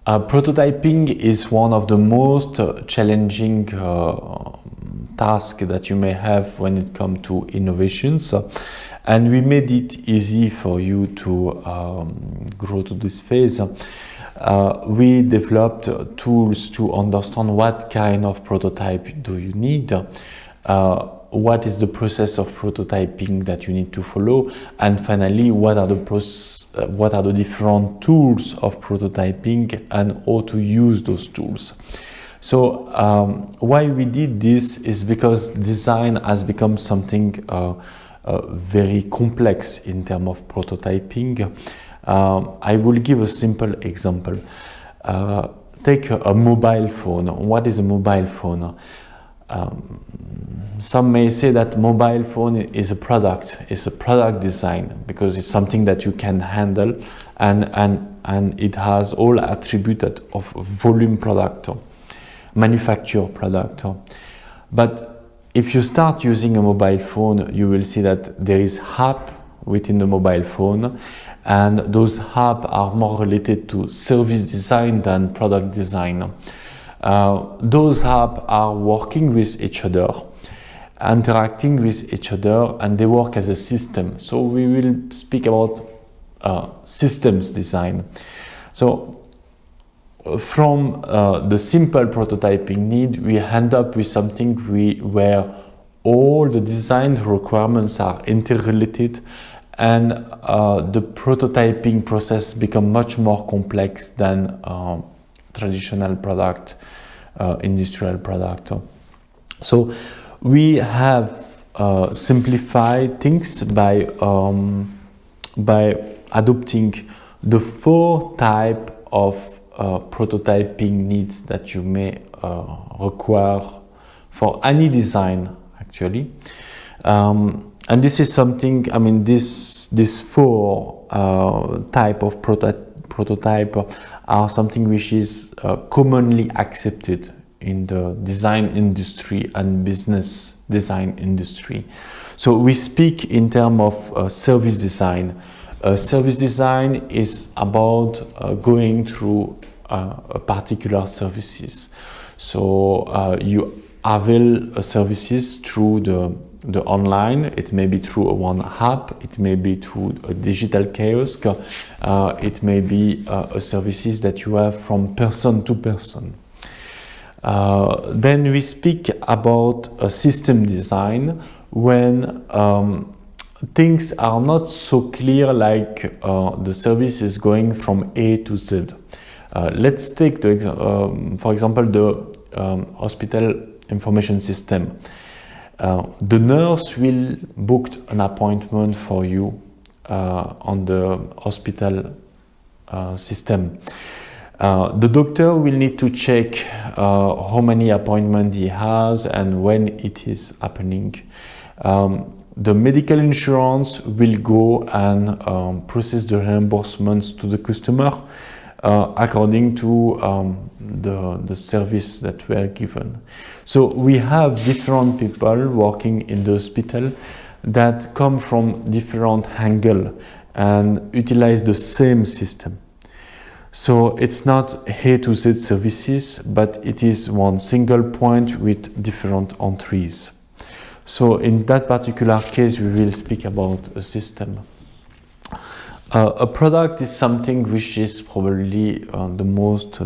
Prototyping is one of the most challenging tasks that you may have when it comes to innovations, and we made it easy for you to grow to this phase. We developed tools to understand what kind of prototype do you need, what is the process of prototyping that you need to follow, and finally what are the different tools of prototyping and how to use those tools. So why we did this is because design has become something very complex in terms of prototyping. I will give a simple example. Take a mobile phone. What is a mobile phone? Some may say that mobile phone is a product. It's a product design because it's something that you can handle, and it has all attributes of volume product, manufacture product. But if you start using a mobile phone, you will see that there is app within the mobile phone, and those apps are more related to service design than product design. Those apps are working with each other, interacting with each other, and they work as a system. So we will speak about systems design. So from the simple prototyping need, we end up with something where all the design requirements are interrelated, and the prototyping process becomes much more complex than traditional product, industrial product. So we have simplified things by adopting the 4 types of prototyping needs that you may require for any design, actually. And this is something, I mean, this 4 type of prototype are something which is commonly accepted in the design industry and business design industry. So we speak in terms of service design. Service design is about going through a particular services. So you avail services through the online. It may be through one app, it may be through a digital kiosk, it may be services that you have from person to person. Then we speak about a system design when things are not so clear, like the service is going from A to Z. Let's take for example the hospital information system. The nurse will book an appointment for you on the hospital system. The doctor will need to check how many appointments he has and when it is happening. The medical insurance will go and process the reimbursements to the customer according to the service that were given. So we have different people working in the hospital that come from different angles and utilize the same system. So it's not A to Z services, but it is one single point with different entries. So in that particular case, we will speak about a system. A product is something which is probably the most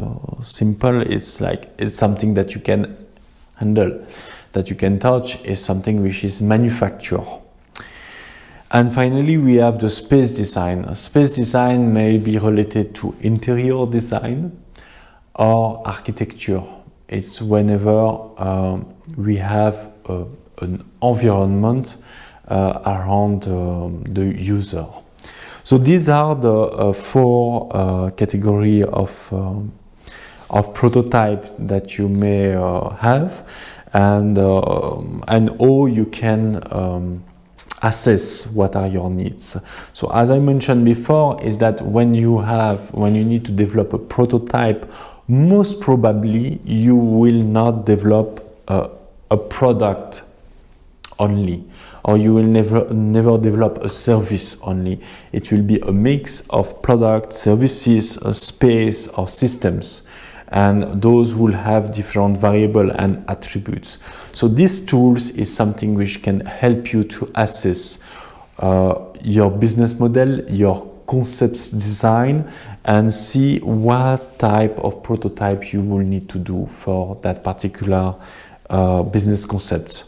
simple. It's something that you can handle, that you can touch. Is something which is manufactured. And finally, we have the space design. Space design may be related to interior design or architecture. It's whenever we have an environment around the user. So these are the 4 categories of prototype that you may have, and how you can assess what are your needs. So as I mentioned before, is that when you need to develop a prototype, most probably you will not develop a product only, or you will never develop a service only. It will be a mix of products, services, space, or systems, and those will have different variables and attributes. So these tools is something which can help you to assess your business model, your concepts design, and see what type of prototype you will need to do for that particular business concept.